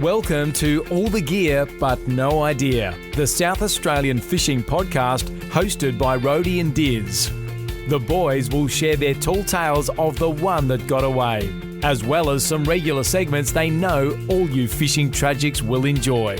Welcome to All the Gear But No Idea, the South Australian fishing podcast hosted by Rhodey and Diz. The boys will share their tall tales of the one that got away, as well as some regular segments they know all you fishing tragics will enjoy.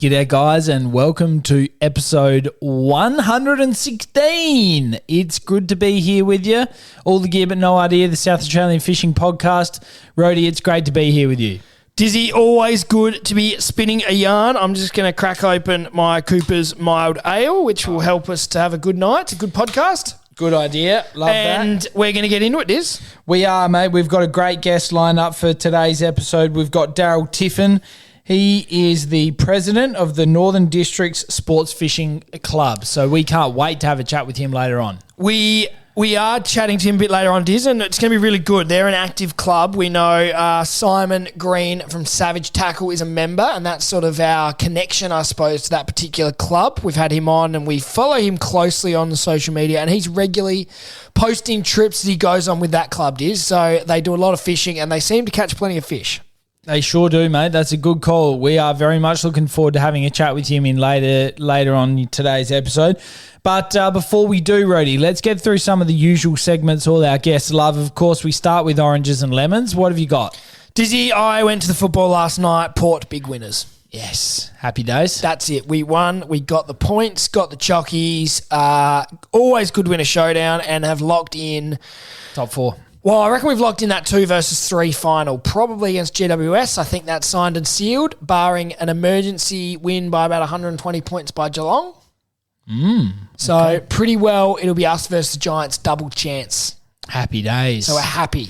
G'day guys and welcome to episode 116. It's good to be here with you. All the Gear But No Idea, the South Australian Fishing Podcast. Rhodey, it's great to be here with you. Dizzy, always good to be spinning a yarn. I'm just going to crack open my Cooper's Mild Ale, which will help us to have a good night. It's a good podcast. Good idea. Love that. And we're going to get into it, Diz. We are, mate. We've got a great guest lined up for today's episode. We've got Darryl Tiffin. He is the president of the Northern Districts Sports Fishing Club. So we can't wait to have a chat with him later on. We are chatting to him a bit later on, Diz, and it's going to be really good. They're an active club. We know Simon Green from Savage Tackle is a member, and that's sort of our connection, I suppose, to that particular club. We've had him on, and we follow him closely on the social media, and he's regularly posting trips as he goes on with that club, Diz. So they do a lot of fishing, and they seem to catch plenty of fish. They sure do, mate. That's a good call. We are very much looking forward to having a chat with him in later on in today's episode. But before we do, Rhodey, let's get through some of the usual segments all our guests love. Of course, we start with oranges and lemons. What have you got? Dizzy, I went to the football last night. Port, big winners. Yes. Happy days. That's it. We won. We got the points, got the chockies. Always good win a showdown and have locked in Top four. Well, I reckon we've locked in that 2 versus 3 final, probably against GWS. I think that's signed and sealed, barring an emergency win by about 120 points by Geelong. So pretty well, it'll be us versus the Giants, double chance. Happy days. So we're happy.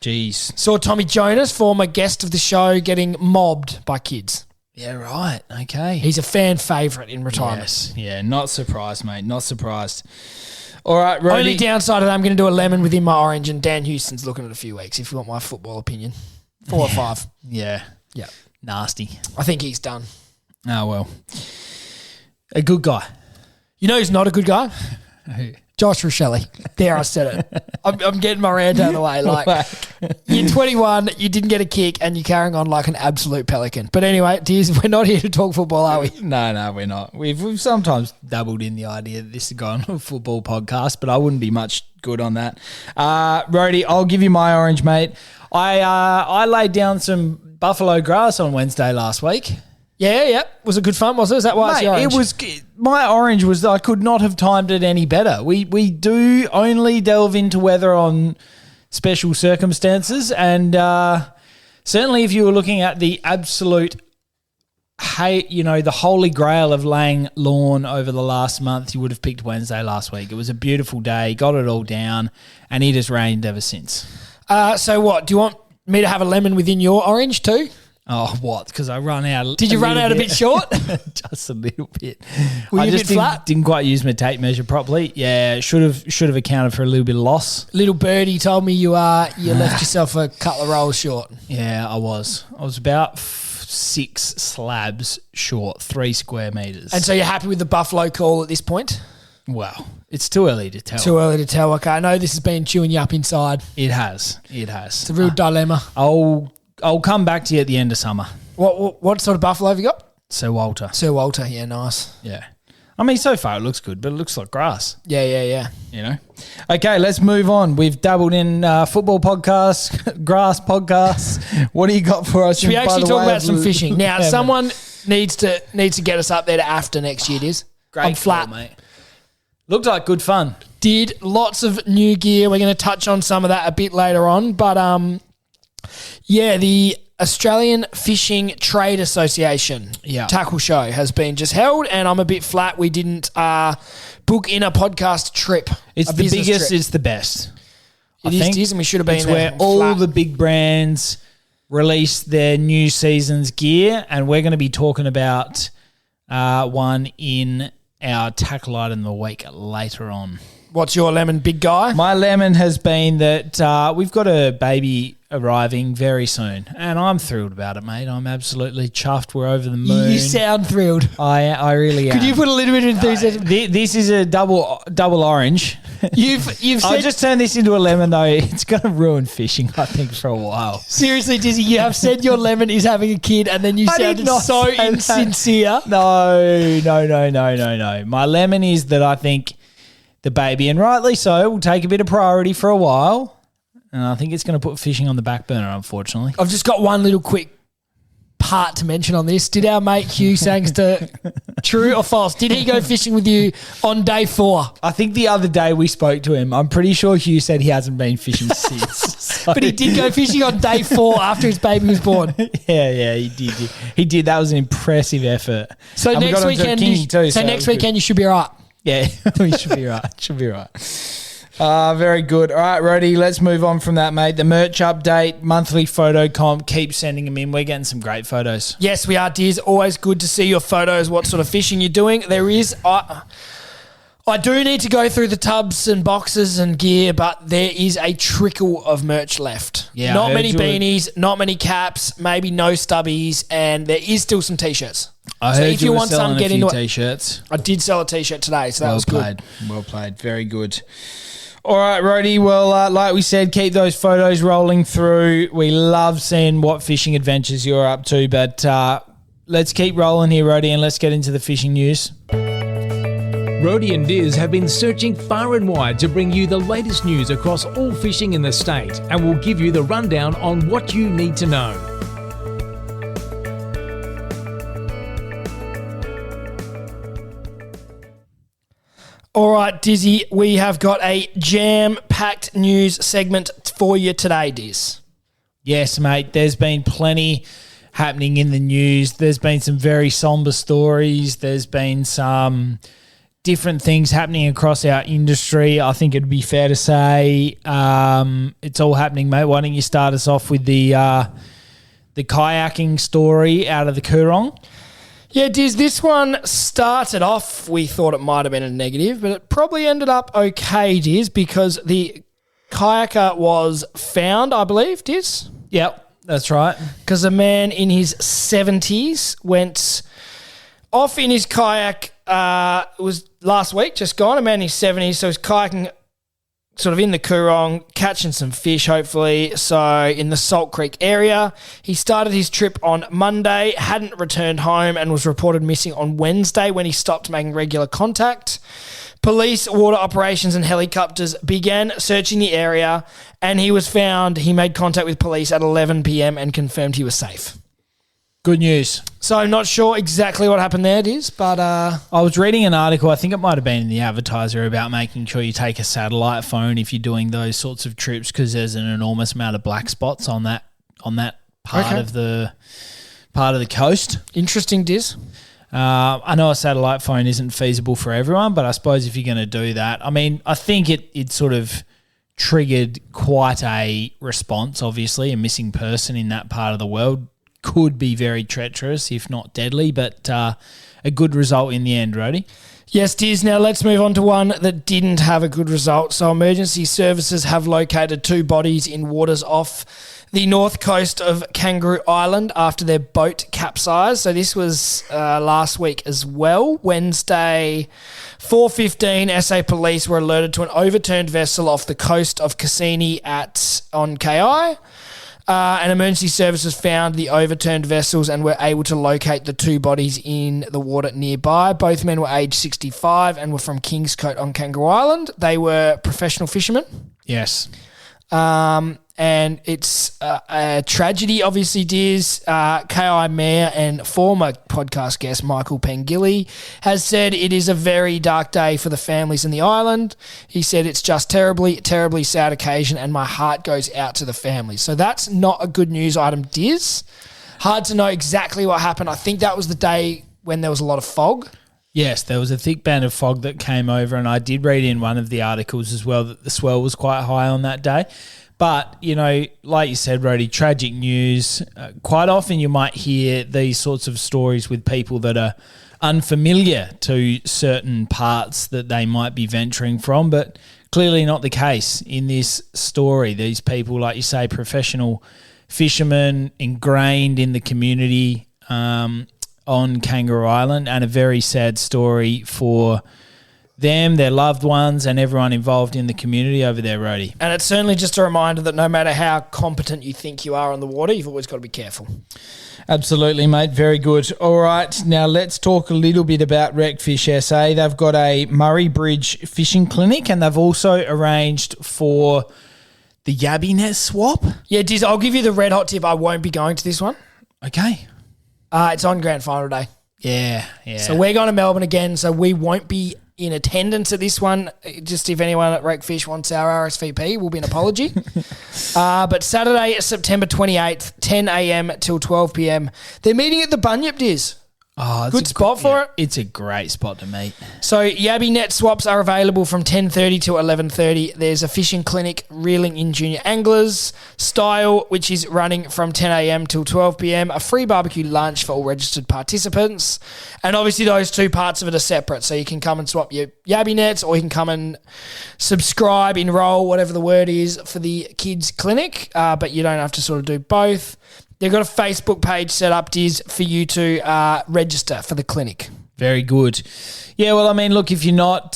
Jeez. Saw Tommy Jonas, former guest of the show, getting mobbed by kids. Yeah, right. Okay. He's a fan favourite in retirement. Yes. Yeah, not surprised, mate. Not surprised. All right, Rhodey. Only downside of that, I'm going to do a lemon within my orange, and Dan Houston's looking at a few weeks, if you want my football opinion. 4 or 5. Yeah. Yeah. Nasty. I think he's done. Oh, well. A good guy. You know who's not a good guy? Who? Josh Rochelle. There, I said it. I'm getting my rant out of the way. Like, you're 21, you didn't get a kick, and you're carrying on like an absolute pelican. But anyway, Diz, we're not here to talk football, are we? No, we're not. We've sometimes dabbled in the idea that this is going on a football podcast, but I wouldn't be much good on that. Rhodey, I'll give you my orange, mate. I laid down some buffalo grass on Wednesday last week. Yeah. Was it good fun, was it? Is that why it's your orange? It was. My orange was, I could not have timed it any better. We do only delve into weather on special circumstances, and certainly if you were looking at the absolute, the holy grail of laying lawn over the last month, you would have picked Wednesday last week. It was a beautiful day, got it all down, and it has rained ever since. So what, do you want me to have a lemon within your orange too? Oh, what? Because I run out. Did you run out a bit short? Just a little bit. Were you a bit flat? Didn't quite use my tape measure properly. Yeah, should have accounted for a little bit of loss. Little birdie told me you left yourself a couple of rolls short. Yeah, I was. I was about 6 slabs short, 3 square metres. And so you're happy with the buffalo call at this point? Well, it's too early to tell. Too early to tell. Okay, I know this has been chewing you up inside. It has. It's a real dilemma. I'll come back to you at the end of summer. What sort of buffalo have you got? Sir Walter. Yeah, nice. Yeah. I mean, so far it looks good, but it looks like grass. Yeah. You know? Okay, let's move on. We've dabbled in football podcasts, grass podcasts. What do you got for us? Should we actually talk about some fishing? Now, someone needs to get us up there to AFTA next year, Diz. Great I'm flat, mate. Looked like good fun. Did lots of new gear. We're going to touch on some of that a bit later on, but the Australian Fishing Trade Association tackle show has been just held, and I'm a bit flat. We didn't book in a podcast trip. It's the biggest, it's the best. It is, and we should have been there. It's where all the big brands release their new season's gear, and we're going to be talking about one in our tackle item of the week later on. What's your lemon, big guy? My lemon has been that we've got a baby arriving very soon. And I'm thrilled about it, mate. I'm absolutely chuffed. We're over the moon. You sound thrilled. I really am. Could you put a little bit of enthusiasm? This is a double orange. You've I'll said, just turn this into a lemon, though. It's going to ruin fishing, I think, for a while. seriously, Dizzy, you have said your lemon is having a kid, and then you I did sounded not so say that. insincere. No. My lemon is that I think the baby, and rightly so, will take a bit of priority for a while. And I think it's going to put fishing on the back burner, unfortunately. I've just got one little quick part to mention on this. Did our mate Hugh Sangster, true or false, did he go fishing with you on day 4? I think the other day we spoke to him. I'm pretty sure Hugh said he hasn't been fishing since. So. But he did go fishing on day 4 after his baby was born. Yeah, he did. He did. That was an impressive effort. So And we next got him to a weekend, king too, so it next was good. weekend you should be all right. Yeah, we should be right. Should be right. Very good. All right, Rody, let's move on from that, mate. The merch update, monthly photo comp, keep sending them in. We're getting some great photos. Yes, we are, Diz. Always good to see your photos, what sort of fishing you're doing. There is... I do need to go through the tubs and boxes and gear, but there is a trickle of merch left. Yeah, I not heard many you were- beanies, not many caps, maybe no stubbies, and there is still some T-shirts. I So heard if you you were want selling some, a get few into it. T-shirts. I did sell a T-shirt today, so that Well was played. good. Well played. Very good. All right, Rody. Well, like we said, keep those photos rolling through. We love seeing what fishing adventures you're up to, but let's keep rolling here, Rody, and let's get into the fishing news. Rody and Diz have been searching far and wide to bring you the latest news across all fishing in the state, and we'll give you the rundown on what you need to know. All right, Dizzy, we have got a jam-packed news segment for you today, Diz. Yes, mate. There's been plenty happening in the news. There's been some very somber stories. There's been some different things happening across our industry. I think it'd be fair to say it's all happening, mate. Why don't you start us off with the kayaking story out of the Cooring? Yeah, Diz, this one started off, we thought it might have been a negative, but it probably ended up okay, Diz, because the kayaker was found, I believe, Diz? Yep, that's right. Because a man in his 70s went off in his kayak, it was last week, just gone, a man in his 70s, so he's kayaking sort of in the Cooring, catching some fish, hopefully. So in the Salt Creek area, he started his trip on Monday, hadn't returned home, and was reported missing on Wednesday when he stopped making regular contact. Police, water operations, and helicopters began searching the area, and he was found. He made contact with police at 11 p.m. and confirmed he was safe. Good news. So I'm not sure exactly what happened there, Diz, but I was reading an article, I think it might have been in the Advertiser, about making sure you take a satellite phone if you're doing those sorts of trips, because there's an enormous amount of black spots on that part of the coast. interesting, Diz. I know a satellite phone isn't feasible for everyone, but I suppose if you're going to do that, I mean, I think it sort of triggered quite a response, obviously. A missing person in that part of the world could be very treacherous, if not deadly, but a good result in the end, Rody. Yes, Diz. Now let's move on to one that didn't have a good result. So emergency services have located 2 bodies in waters off the north coast of Kangaroo Island after their boat capsized. So this was last week as well. Wednesday, 4:15, SA police were alerted to an overturned vessel off the coast of Cassini on KI. And emergency services found the overturned vessels and were able to locate the 2 bodies in the water nearby. Both men were aged 65 and were from Kingscote on Kangaroo Island. They were professional fishermen. Yes. And it's a tragedy, obviously, Diz. KI Mayor and former podcast guest Michael Pengilly has said it is a very dark day for the families in the island. He said it's just terribly, terribly sad occasion and my heart goes out to the families. So that's not a good news item, Diz. Hard to know exactly what happened. I think that was the day when there was a lot of fog. Yes, there was a thick band of fog that came over, and I did read in one of the articles as well that the swell was quite high on that day. But, you know, like you said, Rody, tragic news. Quite often you might hear these sorts of stories with people that are unfamiliar to certain parts that they might be venturing from, but clearly not the case in this story. These people, like you say, professional fishermen ingrained in the community on Kangaroo Island, and a very sad story for them, their loved ones, and everyone involved in the community over there, Rhodey. And it's certainly just a reminder that no matter how competent you think you are on the water, you've always got to be careful. Absolutely, mate. Very good. All right, now let's talk a little bit about RecFish SA. They've got a Murray Bridge fishing clinic, and they've also arranged for the Yabby Net swap. Yeah, Diz, I'll give you the red hot tip. I won't be going to this one. Okay. It's on grand final day. Yeah. So we're going to Melbourne again, so we won't be in attendance at this one. Just if anyone at RecFish wants our RSVP, will be an apology. But Saturday, September 28th, 10 a.m. till 12 p.m. They're meeting at the Bunyip, Diz. Oh, good spot for it. It's a great spot to meet. So Yabby Net swaps are available from 10:30 to 11:30. There's a fishing clinic, reeling in junior anglers style, which is running from 10 a.m. till 12 p.m. A free barbecue lunch for all registered participants. And obviously those two parts of it are separate. So you can come and swap your Yabby Nets, or you can come and subscribe, enroll, whatever the word is, for the kids clinic. But you don't have to sort of do both. They've got a Facebook page set up, Diz, for you to register for the clinic. Very good. Yeah, well, I mean, look, if you're not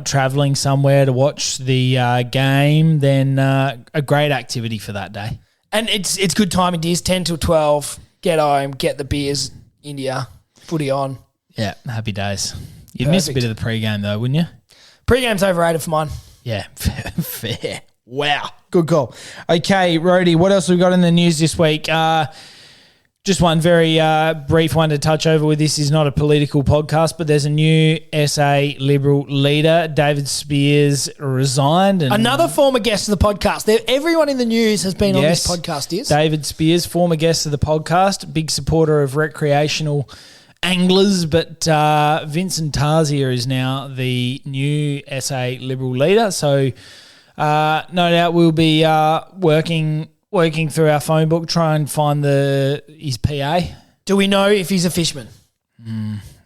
travelling somewhere to watch the game, then a great activity for that day. And it's good timing, Diz, 10 till 12. Get home, get the beers into you, footy on. Yeah, happy days. You'd miss a bit of the pre-game though, wouldn't you? Pre-game's overrated for mine. Yeah, fair. Wow. Good call. Okay, Rhodey, what else have we got in the news this week? Just one very brief one to touch over with. This is not a political podcast, but there's a new SA Liberal leader. David Spears resigned. And another former guest of the podcast. Everyone in the news has been on this podcast, is David Spears, former guest of the podcast, big supporter of recreational anglers, but Vincent Tarzia is now the new SA Liberal leader. So no doubt we'll be working through our phone book, try and find his PA. Do we know if he's a fisherman?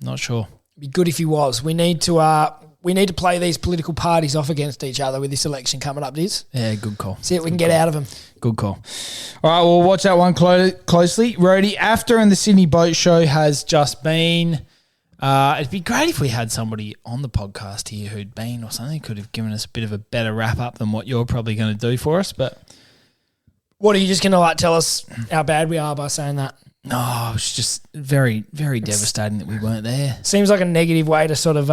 Not sure. It'd be good if he was. We need to play these political parties off against each other with this election coming up, Diz. Yeah, good call. See what we can get out of them. Good call. All right, we'll watch that one closely. Rhodey, AFTA and the Sydney Boat Show has just been. It'd be great if we had somebody on the podcast here who'd been or something, could have given us a bit of a better wrap-up than what you're probably going to do for us. But what, are you just going to tell us how bad we are by saying that? No, it's just very, very devastating that we weren't there. Seems like a negative way to sort of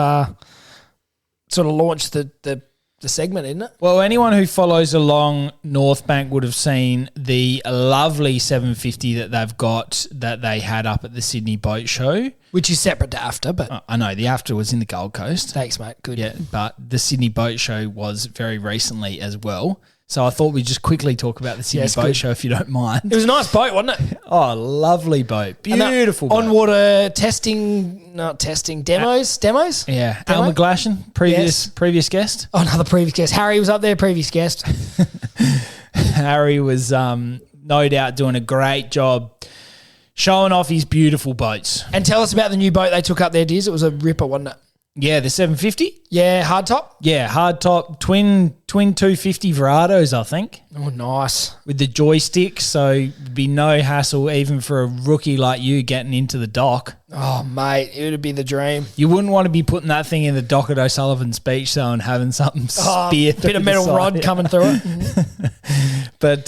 launch the segment, isn't it? Well, anyone who follows along North Bank would have seen the lovely 750 that they've got that they had up at the Sydney Boat Show. Which is separate to AFTA, but... I know, the AFTA was in the Gold Coast. Thanks, mate. Good. Yeah, but the Sydney Boat Show was very recently as well. So I thought we'd just quickly talk about the Sydney Boat Show, if you don't mind. It was a nice boat, wasn't it? Oh, lovely boat. Beautiful boat. On-water demos? Yeah. Al McGlashan, previous guest. Oh, another previous guest. Harry was up there, previous guest. Harry was no doubt doing a great job showing off his beautiful boats. And tell us about the new boat they took up there, Diz. It was a ripper, wasn't it? Yeah, the 750. Yeah, hardtop. Yeah, hardtop, twin 250 Verados, I think. Oh, nice. With the joystick, so it'd be no hassle even for a rookie like you getting into the dock. Oh, mate, it would be the dream. You wouldn't want to be putting that thing in the dock at O'Sullivan's Beach, though, and having something spear through bit of metal rod coming through it. But,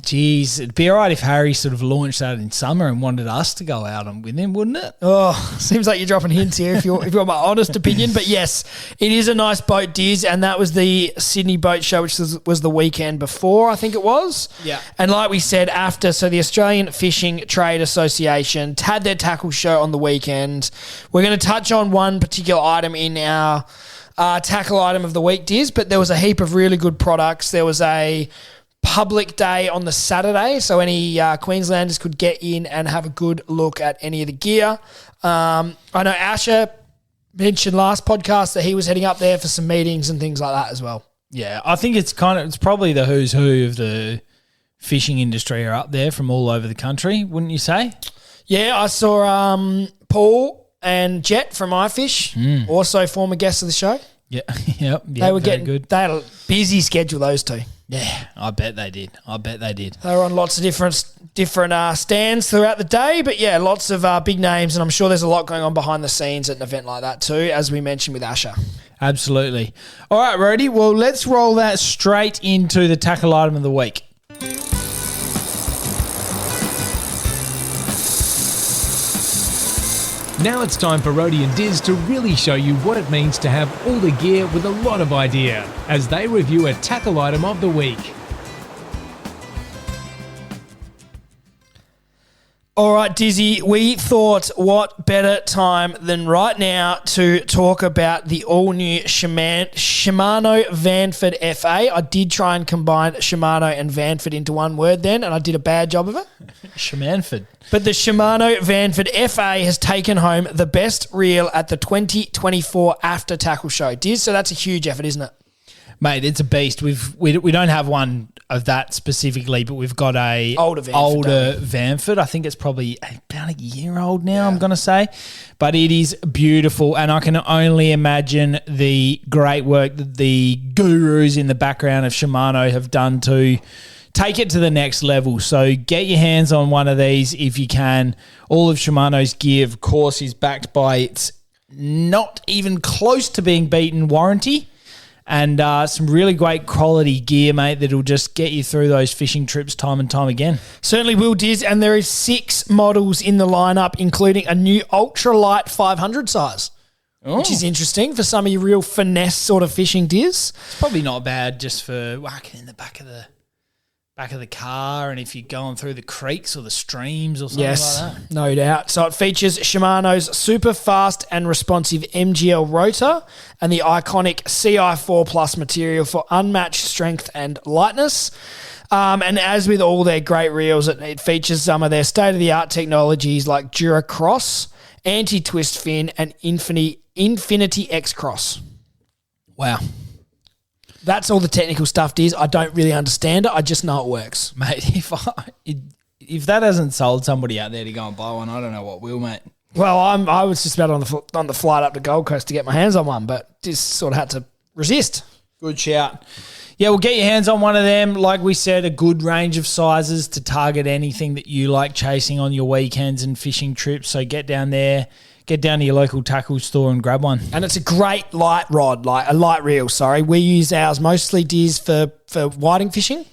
geez, it'd be all right if Harry sort of launched that in summer and wanted us to go out on with him, wouldn't it? Oh, seems like you're dropping hints here if you want my honest opinion. But yes, it is a nice boat, Diz, and that was the Sydney Boat Show, which was the weekend before, I think it was. Yeah. And like we said, AFTA, so the Australian Fishing Trade Association, had their tackle show on the weekend. We're going to touch on one particular item in our tackle item of the week, Diz, but there was a heap of really good products. There was a public day on the Saturday, so any Queenslanders could get in and have a good look at any of the gear. I know Asher mentioned last podcast that he was heading up there for some meetings and things like that as well. Yeah, I think it's probably the who's who of the fishing industry are up there from all over the country, wouldn't you say? Yeah, I saw Paul and Jet from iFish, also former guests of the show. Yeah, yep. They were very getting good. They had a busy schedule, those two. Yeah, I bet they did. They were on lots of different stands throughout the day, but yeah, lots of big names, and I'm sure there's a lot going on behind the scenes at an event like that too, as we mentioned with Asher. Absolutely. All right, Rody. Well, let's roll that straight into the tackle item of the week. Now it's time for Rody and Diz to really show you what it means to have all the gear with a lot of idea as they review a tackle item of the week. All right, Dizzy, we thought what better time than right now to talk about the all-new Shimano Vanford FA. I did try and combine Shimano and Vanford into one word then, and I did a bad job of it. Shamanford. But the Shimano Vanford FA has taken home the best reel at the 2024 AFTA Tackle Show. Diz, so that's a huge effort, isn't it? Mate, it's a beast. We don't have one of that specifically, but we've got a older Vanford. I think it's probably about a year old now, I'm going to say. But it is beautiful, and I can only imagine the great work that the gurus in the background of Shimano have done to take it to the next level. So get your hands on one of these if you can. All of Shimano's gear, of course, is backed by its not even close to being beaten warranty. And some really great quality gear, mate, that'll just get you through those fishing trips time and time again. Certainly will, Diz. And there is 6 models in the lineup, including a new ultralight 500 size, which is interesting for some of your real finesse sort of fishing, Diz. It's probably not bad just for whacking in the back of the car, and if you're going through the creeks or the streams or something like that. No doubt. So it features Shimano's super fast and responsive MGL rotor and the iconic CI4 Plus material for unmatched strength and lightness. And as with all their great reels, it features some of their state-of-the-art technologies like DuraCross, anti-twist fin, and Infinity X-Cross. Wow. That's all the technical stuff, Diz. I don't really understand it. I just know it works. Mate, if that hasn't sold somebody out there to go and buy one, I don't know what will, mate. Well, I was just about on the flight up to Gold Coast to get my hands on one, but just sort of had to resist. Good shout. Yeah, well, get your hands on one of them. Like we said, a good range of sizes to target anything that you like chasing on your weekends and fishing trips. So get down there. Get down to your local tackle store and grab one. And it's a great light rod, like a light reel, sorry. We use ours mostly, Diz, for whiting fishing.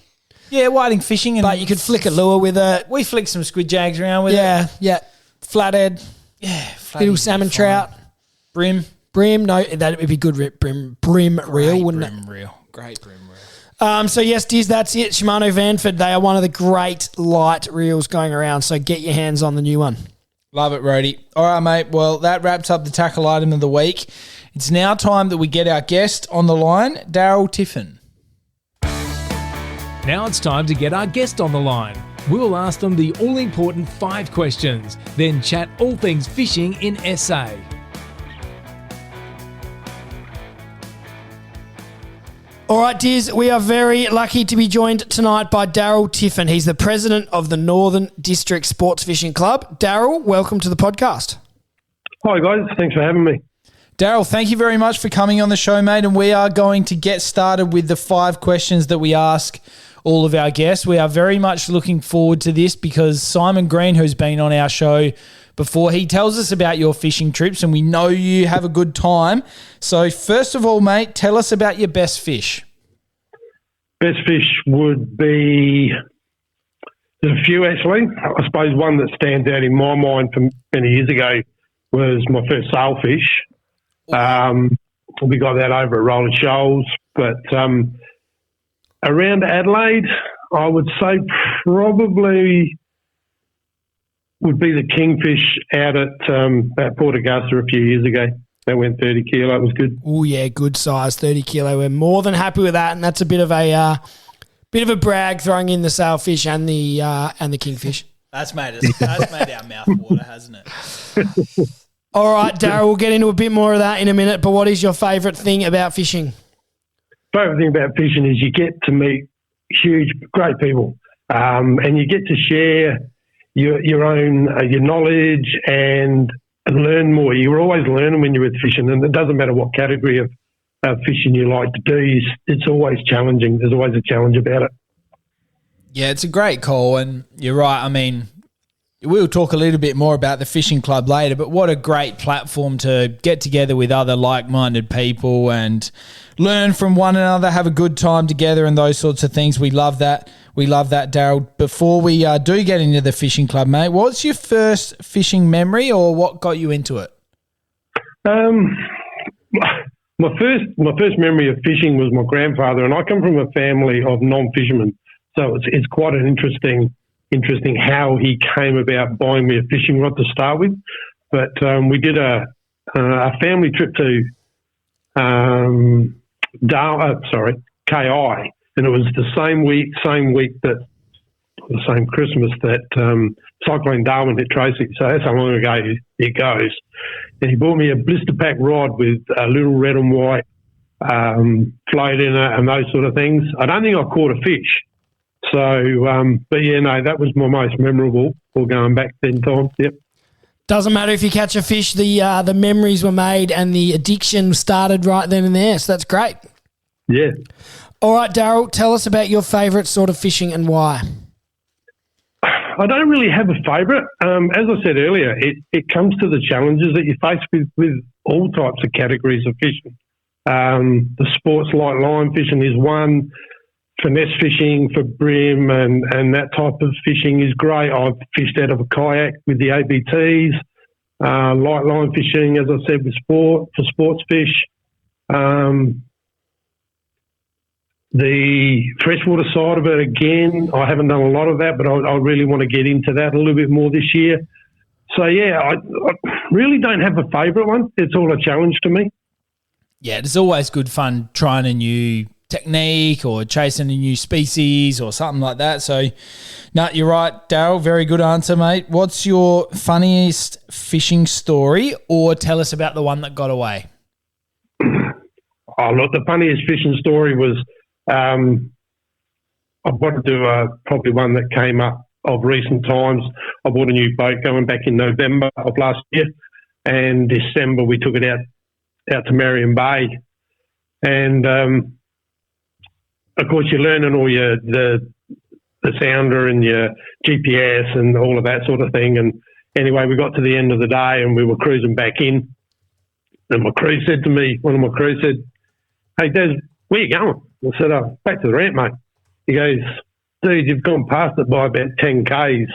Yeah, whiting fishing. But you could flick a lure with it. We flick some squid jags around with it. Yeah. Flathead. Yeah. Little salmon trout. Brim, no, that would be good brim reel, wouldn't it? Brim reel. Great brim reel. So yes, Diz, that's it. Shimano Vanford, they are one of the great light reels going around, so get your hands on the new one. Love it, Rody. All right, mate. Well, that wraps up the tackle item of the week. It's now time that we get our guest on the line, Darryl Tiffin. Now it's time to get our guest on the line. We'll ask them the all-important 5 questions, then chat all things fishing in SA. All right, Diz, we are very lucky to be joined tonight by Darryl Tiffin. He's the president of the Northern District Sports Fishing Club. Darryl, welcome to the podcast. Hi, guys. Thanks for having me. Darryl, thank you very much for coming on the show, mate, and we are going to get started with the 5 questions that we ask all of our guests. We are very much looking forward to this because Simon Green, who's been on our show before, he tells us about your fishing trips and we know you have a good time. So first of all, mate, tell us about your best fish. Best fish would be, there's a few actually. I suppose one that stands out in my mind from many years ago was my first sailfish. We got that over at Rolling Shoals, but around Adelaide, I would say probably would be the kingfish out at Port Augusta a few years ago. That went 30 kilo. It was good. Oh yeah, good size, 30 kilo. We're more than happy with that, and that's a bit of a brag throwing in the sailfish and the kingfish. That's made our mouth water, hasn't it? All right, Darryl, we'll get into a bit more of that in a minute. But what is your favourite thing about fishing? Favourite thing about fishing is you get to meet great people, and you get to share your own your knowledge and learn more. You're always learning when you're with fishing, and it doesn't matter what category of fishing you like to do, it's always challenging. There's always a challenge about it. Yeah, it's a great call, and you're right. I mean, we'll talk a little bit more about the fishing club later, but what a great platform to get together with other like-minded people and learn from one another, have a good time together and those sorts of things. We love that. We love that, Darryl. Before we do get into the fishing club, mate, what's your first fishing memory or what got you into it? My first memory of fishing was my grandfather, and I come from a family of non-fishermen, so it's quite an interesting how he came about buying me a fishing rod to start with. But we did a family trip to KI, and it was the same week that the same Christmas that Cyclone Darwin hit Tracy. So that's how long ago it goes. And he bought me a blister pack rod with a little red and white float in it and those sort of things. I don't think I caught a fish. So, but yeah, no, that was my most memorable for going back 10 times. Yep. Doesn't matter if you catch a fish, the memories were made and the addiction started right then and there. So that's great. Yeah. All right, Darryl, tell us about your favourite sort of fishing and why. I don't really have a favourite. As I said earlier, it comes to the challenges that you face with all types of categories of fishing. The sports like line fishing is one. Finesse fishing for brim and that type of fishing is great. I've fished out of a kayak with the ABTs. Light line fishing, as I said, for sports fish. The freshwater side of it, again, I haven't done a lot of that, but I really want to get into that a little bit more this year. So, yeah, I really don't have a favourite one. It's all a challenge to me. Yeah, it's always good fun trying a new technique or chasing a new species or something like that. So, no, you're right, Darryl. Very good answer, mate. What's your funniest fishing story, or tell us about the one that got away? Oh, look, the funniest fishing story was I wanted to do probably one that came up of recent times. I bought a new boat going back in November of last year, and December we took it out to Marion Bay, and of course you're learning all the sounder and your GPS and all of that sort of thing. And anyway, we got to the end of the day and we were cruising back in, and one of my crew said, "Hey, Des, where you going?" I said, "Back to the ramp, mate." He goes, "Dude, you've gone past it by about 10 Ks.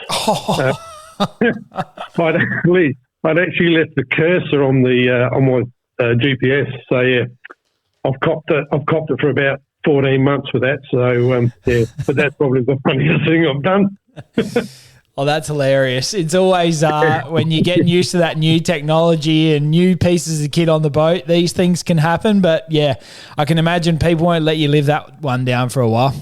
I'd actually left the cursor on my GPS. So yeah, I've copped it for about 14 months for that. So yeah, but that's probably the funniest thing I've done. Oh, that's hilarious. It's always when you're getting used to that new technology and new pieces of kit on the boat, these things can happen. But yeah, I can imagine people won't let you live that one down for a while.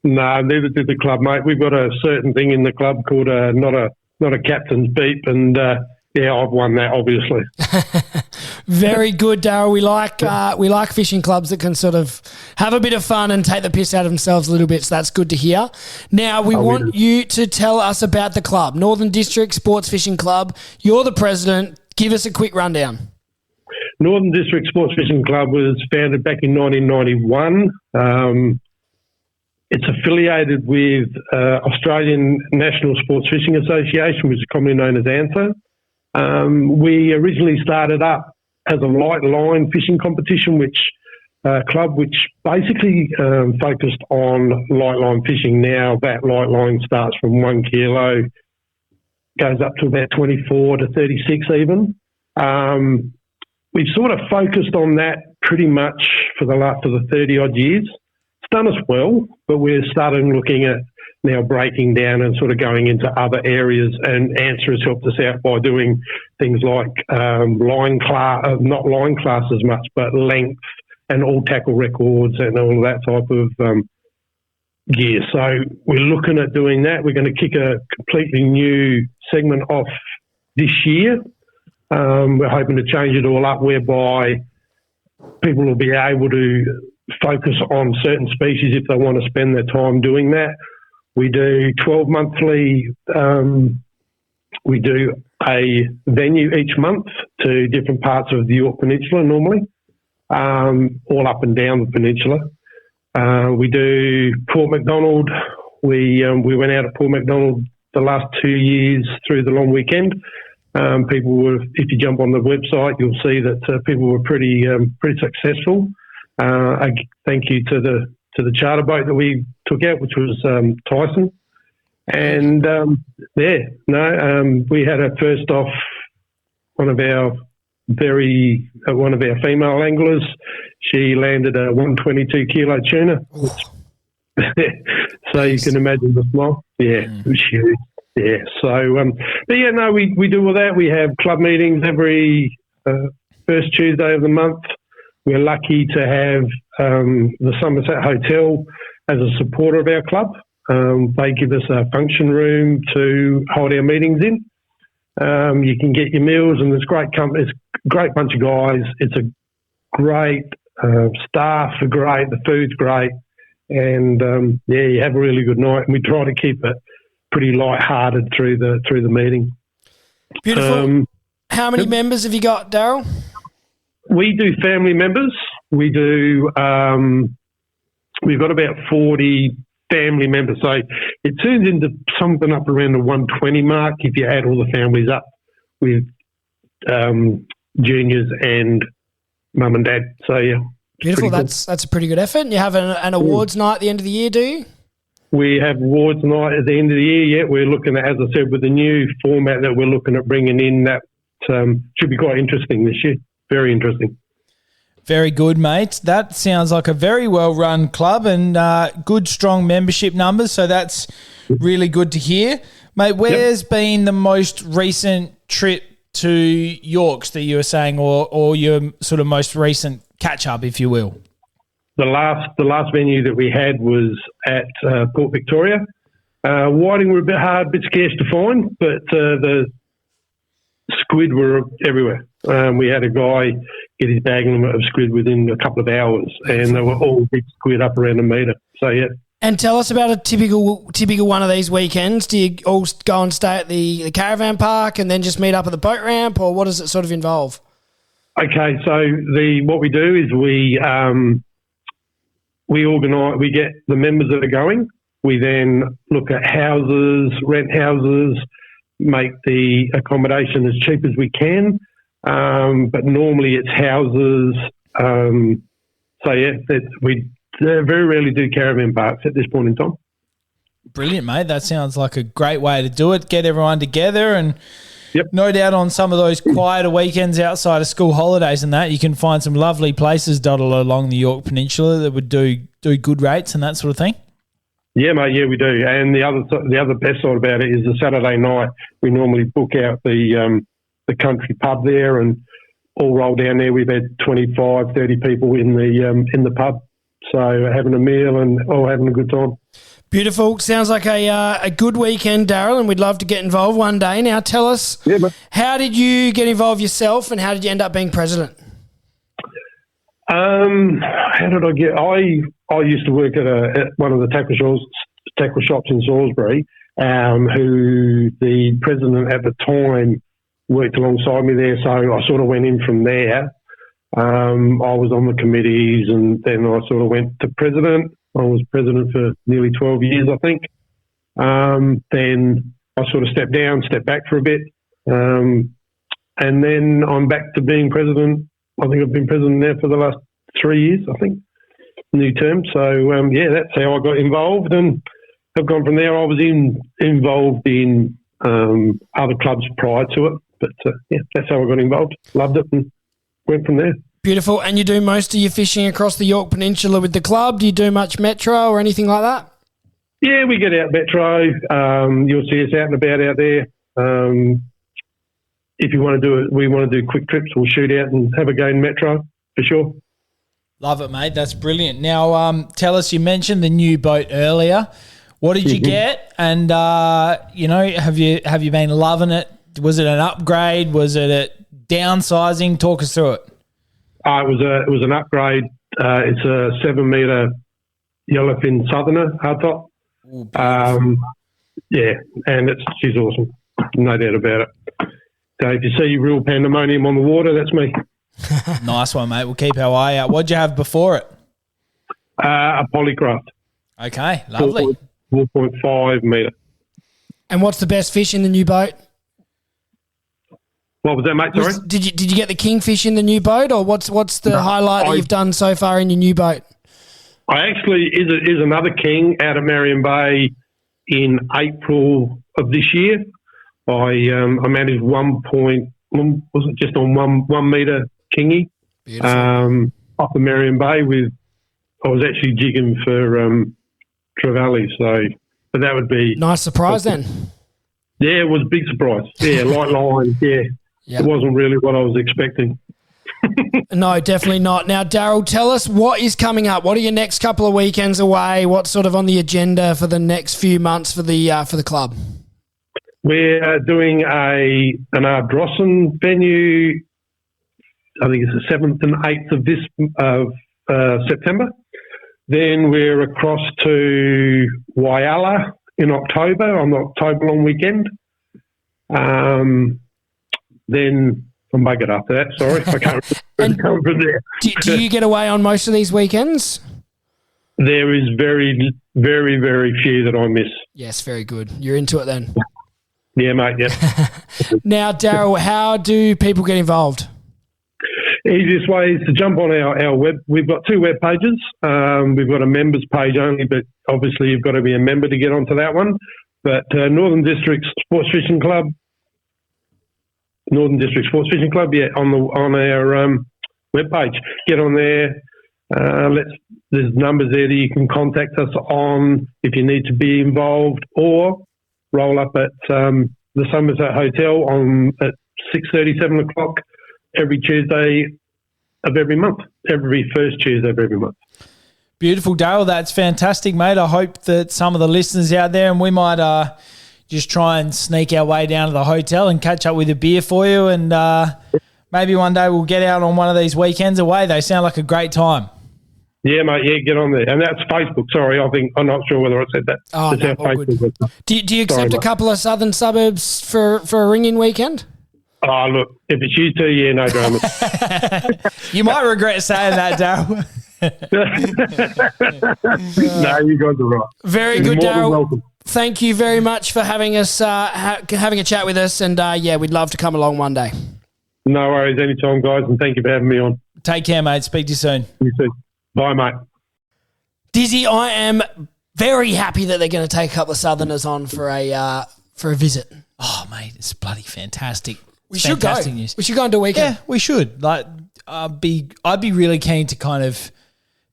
No, neither did the club, mate. We've got a certain thing in the club called not a captain's beep, and yeah, I've won that, obviously. Very good, Darryl. We like fishing clubs that can sort of have a bit of fun and take the piss out of themselves a little bit, so that's good to hear. Now, we want you to tell us about the club, Northern District Sports Fishing Club. You're the president. Give us a quick rundown. Northern District Sports Fishing Club was founded back in 1991. It's affiliated with Australian National Sports Fishing Association, which is commonly known as ANFA. We originally started up as a light line fishing competition, which basically focused on light line fishing. Now that light line starts from 1 kilo, goes up to about 24 to 36 even. We've sort of focused on that pretty much for the 30 odd years. It's done us well, but we're starting looking at now breaking down and sort of going into other areas, and Answer has helped us out by doing things like not line class as much, but length and all tackle records and all of that type of gear. So we're looking at doing that. We're going to kick a completely new segment off this year. We're hoping to change it all up whereby people will be able to focus on certain species if they want to spend their time doing that. We do 12 monthly, we do a venue each month to different parts of the York Peninsula normally. all up and down the peninsula. We do Port Macdonald. We went out at Port Macdonald the last 2 years through the long weekend. People were, if you jump on the website, you'll see that people were pretty successful. Thank you to the charter boat that we took out, which was Tyson. And we had our first off one of our female anglers. She landed a 122 kilo tuna. So you can imagine the smile. Yeah, it was huge. Yeah. So, we do all that. We have club meetings every first Tuesday of the month. We're lucky to have the Somerset Hotel as a supporter of our club. They give us a function room to hold our meetings in. You can get your meals, and it's great company. It's a great bunch of guys. It's a great staff are great. The food's great, and you have a really good night. And we try to keep it pretty light-hearted through the meeting. Beautiful. How many members have you got, Darryl? We do family members. We do. We've got about 40 family members, so it turns into something up around the 120 mark if you add all the families up with juniors and mum and dad. So yeah, beautiful. That's a pretty good effort. And you have an awards night at the end of the year, do you? We have awards night at the end of the year. Yeah, we're looking at, as I said, with the new format that we're looking at bringing in, that should be quite interesting this year. Very interesting. Very good, mate. That sounds like a very well-run club and good, strong membership numbers, so that's really good to hear. Mate, where's been the most recent trip to Yorks that you were saying, or your sort of most recent catch-up, if you will? The last venue that we had was at Port Victoria. Whiting were a bit hard, a bit scarce to find, but the squid were everywhere. We had a guy get his bag limit of squid within a couple of hours, and they were all big squid up around a metre. So, yeah. And tell us about a typical one of these weekends. Do you all go and stay at the caravan park and then just meet up at the boat ramp, or what does it sort of involve? Okay, so what we do is we organise, we get the members that are going. We then look at houses, rent houses, make the accommodation as cheap as we can. But normally it's houses. We very rarely do caravan parks at this point in time. Brilliant, mate. That sounds like a great way to do it. Get everyone together, and no doubt on some of those quieter weekends outside of school holidays and that, you can find some lovely places dotted along the York Peninsula that would do good rates and that sort of thing. Yeah, mate. Yeah, we do. And the other best side about it is the Saturday night. We normally book out the country pub there and all roll down there. We've had 25, 30 people in the pub, so having a meal and all having a good time. Beautiful. Sounds like a good weekend, Darryl, and we'd love to get involved one day. Now tell us, how did you get involved yourself and how did you end up being president? How did I get... I used to work at one of the tackle shops in Salisbury, who the president at the time worked alongside me there, so I sort of went in from there. I was on the committees, and then I sort of went to president. I was president for nearly 12 years, I think. Then I sort of stepped back for a bit, and then I'm back to being president. I think I've been president now for the last 3 years, I think, new term. So, that's how I got involved, and I've gone from there. I was involved in other clubs prior to it, but that's how I got involved. Loved it and went from there. Beautiful. And you do most of your fishing across the York Peninsula with the club? Do you do much metro or anything like that? Yeah, we get out metro. You'll see us out and about out there. If you want to do it, we want to do quick trips, we'll shoot out and have a go in metro for sure. Love it, mate. That's brilliant. Now, tell us, you mentioned the new boat earlier. What did you get? And, have you been loving it? Was it an upgrade? Was it a downsizing? Talk us through it. It was an upgrade. It's a 7 metre yellowfin southerner hardtop. And she's awesome, no doubt about it. So if you see real pandemonium on the water, that's me. Nice one, mate. We'll keep our eye out. What'd you have before it? A polycraft. Okay, lovely. 4.5 metre. And what's the best fish in the new boat? What was that, mate? Sorry? Did you get the kingfish in the new boat, or what's the highlight that you've done so far in your new boat? I actually is another king out of Marion Bay in April of this year. I managed was it just on 1 metre kingy off of Marion Bay I was actually jigging for Trevally, but that would be nice surprise then. Yeah, it was a big surprise. Yeah, light line. Yeah, It wasn't really what I was expecting. No, definitely not. Now, Darryl, tell us what is coming up. What are your next couple of weekends away? What's sort of on the agenda for the next few months for the club? We're doing an Ardrossan venue. I think it's the 7th and 8th of September. Then we're across to Whyalla in October, on the October long weekend. Then I'm buggered after that, sorry. I can't remember there. Do you get away on most of these weekends? There is very, very, very few that I miss. Yes, very good. You're into it then. Yeah, mate, yeah. Now, Darryl, how do people get involved? Easiest way is to jump on our web. We've got 2 web pages. We've got a members page only, but obviously you've got to be a member to get onto that one. But Northern District Sports Fishing Club, on our web page. Get on there. There's numbers there that you can contact us on if you need to be involved, or roll up at the Somerset Hotel at 6:30, 7 o'clock every Tuesday of every month, every first Tuesday of every month. Beautiful, Darryl. That's fantastic, mate. I hope that some of the listeners out there, and we might just try and sneak our way down to the hotel and catch up with a beer for you, and maybe one day we'll get out on one of these weekends away. They sound like a great time. Yeah, mate, yeah, get on there. And that's Facebook. Sorry, I'm not sure whether I said that. Oh, no, all good. Do you accept a couple of southern suburbs for a ring-in weekend? Oh, look, if it's you 2, yeah, no dramas. You might regret saying that, Darryl. No, you guys are right. Very good, Darryl. Thank you very much for having us having a chat with us, and we'd love to come along one day. No worries, anytime, guys, and thank you for having me on. Take care, mate. Speak to you soon. You too. Bye, mate. Dizzy, I am very happy that they're going to take a couple of Southerners on for a visit. Oh, mate, it's bloody fantastic. We should go. News. We should go and do a weekend. Yeah, we should. I'd be really keen to kind of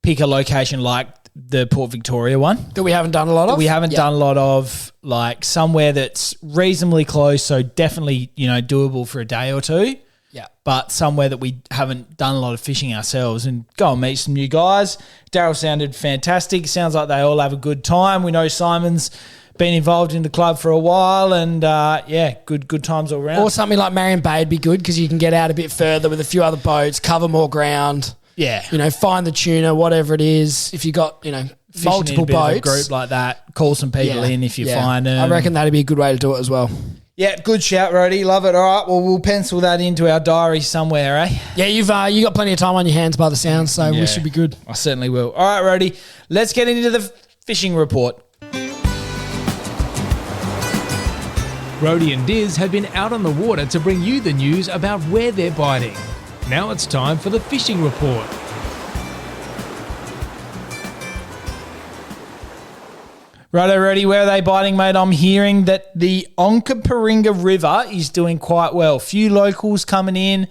pick a location like the Port Victoria one that we haven't done a lot of. We haven't done a lot of, like somewhere that's reasonably close, so definitely doable for a day or two. Yeah, but somewhere that we haven't done a lot of fishing ourselves, and go and meet some new guys. Darryl sounded fantastic. Sounds like they all have a good time. We know Simon's been involved in the club for a while, and good times all around. Or something like Marion Bay would be good because you can get out a bit further with a few other boats, cover more ground. Yeah, find the tuna, whatever it is. If you got multiple boats, a group like that, call some people in if you find them. I reckon that'd be a good way to do it as well. Yeah, good shout, Rhodey. Love it. All right, well, we'll pencil that into our diary somewhere, eh? Yeah, you got plenty of time on your hands by the sound, so we should be good. I certainly will. All right, Rhodey, let's get into the fishing report. Rhodey and Diz have been out on the water to bring you the news about where they're biting. Now it's time for the fishing report. Righto, Rhodey, where are they biting, mate? I'm hearing that the Onkaparinga River is doing quite well. Few locals coming in.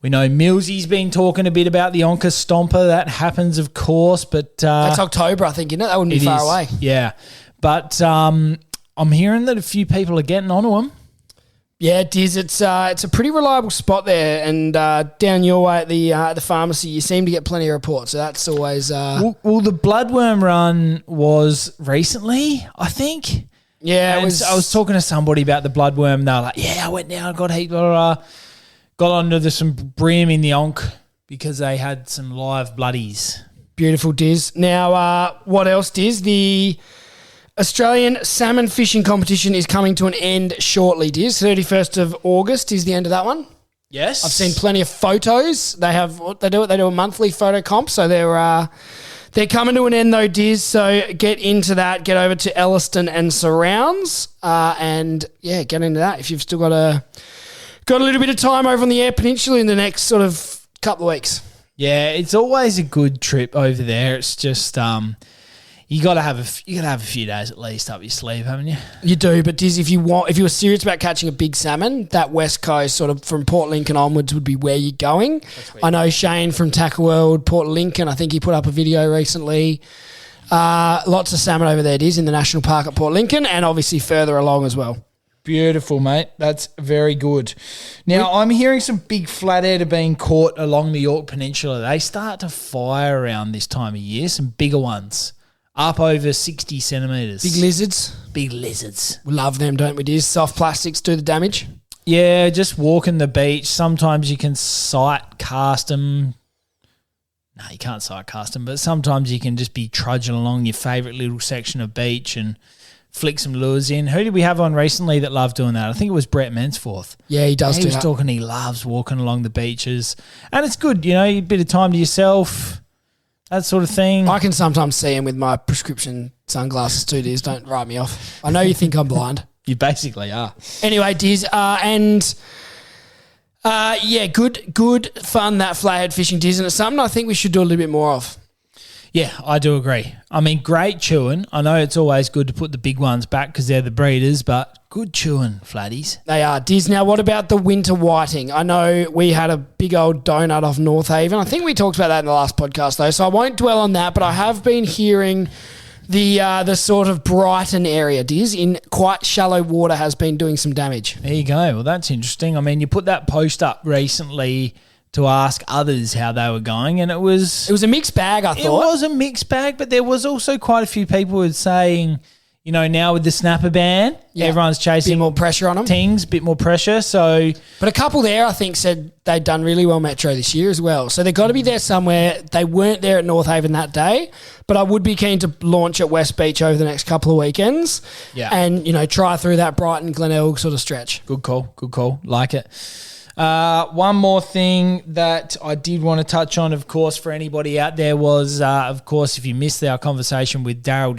We know Millsy's been talking a bit about the Onka Stomper. That happens, of course, but... that's October, I think, isn't it? That wouldn't be far away. Yeah, but I'm hearing that a few people are getting onto them. Yeah, Diz, it's a pretty reliable spot there, and down your way at the pharmacy, you seem to get plenty of reports, so that's always... Well, the bloodworm run was recently, I think. Yeah, I was talking to somebody about the bloodworm. They were like, I went down, got heat, got onto some brim in the Onk because they had some live bloodies. Beautiful, Diz. Now, what else, Diz? The Australian salmon fishing competition is coming to an end shortly, Diz. 31st of August is the end of that one. Yes. I've seen plenty of photos. They do a monthly photo comp, so they're coming to an end though, Diz. So get into that. Get over to Elliston and surrounds, and get into that. If you've still got a little bit of time over on the Eyre Peninsula in the next sort of couple of weeks. Yeah, it's always a good trip over there. It's just you got to have a few days at least up your sleeve, haven't you? You do, but Diz, if you were serious about catching a big salmon, that west coast, sort of from Port Lincoln onwards, would be where you're going. I know Shane from Tackle World, Port Lincoln. I think he put up a video recently. Lots of salmon over there, Diz, in the national park at Port Lincoln, and obviously further along as well. Beautiful, mate. That's very good. Now, I'm hearing some big flathead are being caught along the York Peninsula. They start to fire around this time of year, some bigger ones. Up over 60 centimetres. Big lizards. Big lizards. We love them, don't we, Diz? Soft plastics do the damage. Yeah, just walking the beach. Sometimes you can sight cast them. No, you can't sight cast them, but sometimes you can just be trudging along your favourite little section of beach and flick some lures in. Who did we have on recently that loved doing that? I think it was Brett Mansforth. Yeah, he does do that. He was talking he loves walking along the beaches. And it's good, a bit of time to yourself. That sort of thing. I can sometimes see him with my prescription sunglasses too, Diz. Don't write me off. I know you think I'm blind. You basically are. Anyway, Diz, good fun, that flathead fishing, Diz, and it's something I think we should do a little bit more of. Yeah, I do agree. I mean, great chewing. I know it's always good to put the big ones back because they're the breeders, but good chewing, flatties. They are. Diz, now what about the winter whiting? I know we had a big old donut off North Haven. I think we talked about that in the last podcast though, so I won't dwell on that, but I have been hearing the sort of Brighton area, Diz, in quite shallow water has been doing some damage. There you go. Well, that's interesting. I mean, you put that post up recently to ask others how they were going, and it was a mixed bag, I thought. It was a mixed bag, but there was also quite a few people who were saying, now with the snapper ban, everyone's chasing bit more pressure on them. Bit more pressure. So, but a couple there, I think, said they'd done really well Metro this year as well. So they've got to be there somewhere. They weren't there at North Haven that day, but I would be keen to launch at West Beach over the next couple of weekends. Yeah, and try through that Brighton Glenelg sort of stretch. Good call. Like it. One more thing that I did want to touch on, of course, for anybody out there was, of course, if you missed our conversation with Darryl,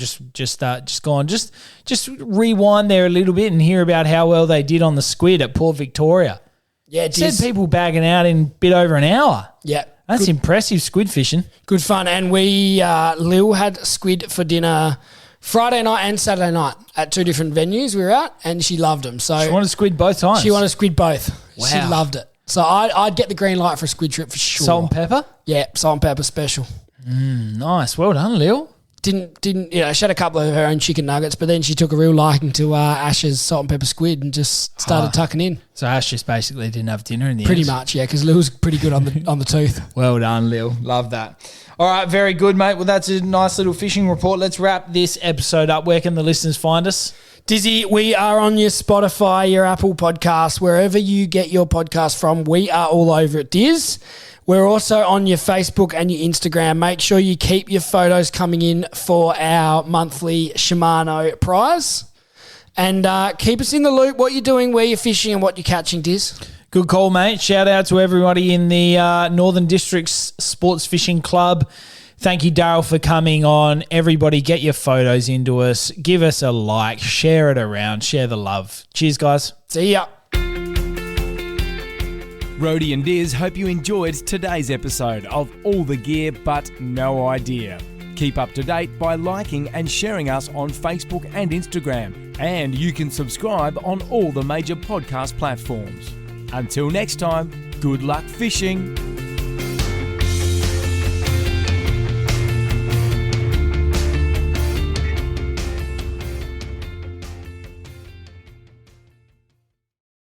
just rewind there a little bit and hear about how well they did on the squid at Port Victoria. Yeah, it said people bagging out in a bit over an hour. Yeah. That's impressive squid fishing. Good fun. And we, Lil had squid for dinner Friday night and Saturday night at two different venues we were at, and she loved them. So she wanted squid both times? She wanted squid both. Wow. She loved it. So I'd get the green light for a squid trip for sure. Salt and pepper? Yeah, salt and pepper special. Nice. Well done, Lil. Didn't she had a couple of her own chicken nuggets, but then she took a real liking to Ash's salt and pepper squid and just started tucking in. So Ash just basically didn't have dinner in the Pretty end? much, yeah, because Lil's pretty good on the tooth. Well done, Lil. Love that. All right, very good, mate. Well, that's a nice little fishing report. Let's wrap this episode up. Where can the listeners find us? Dizzy, we are on your Spotify, your Apple Podcasts, wherever you get your podcast from. We are all over it, Diz. We're also on your Facebook and your Instagram. Make sure you keep your photos coming in for our monthly Shimano prize. And keep us in the loop, what you're doing, where you're fishing and what you're catching, Diz. Good call, mate. Shout out to everybody in the Northern Districts Sports Fishing Club. Thank you, Darryl, for coming on. Everybody, get your photos into us. Give us a like. Share it around. Share the love. Cheers, guys. See ya. Rhodey and Diz hope you enjoyed today's episode of All the Gear But No Idea. Keep up to date by liking and sharing us on Facebook and Instagram. And you can subscribe on all the major podcast platforms. Until next time, good luck fishing.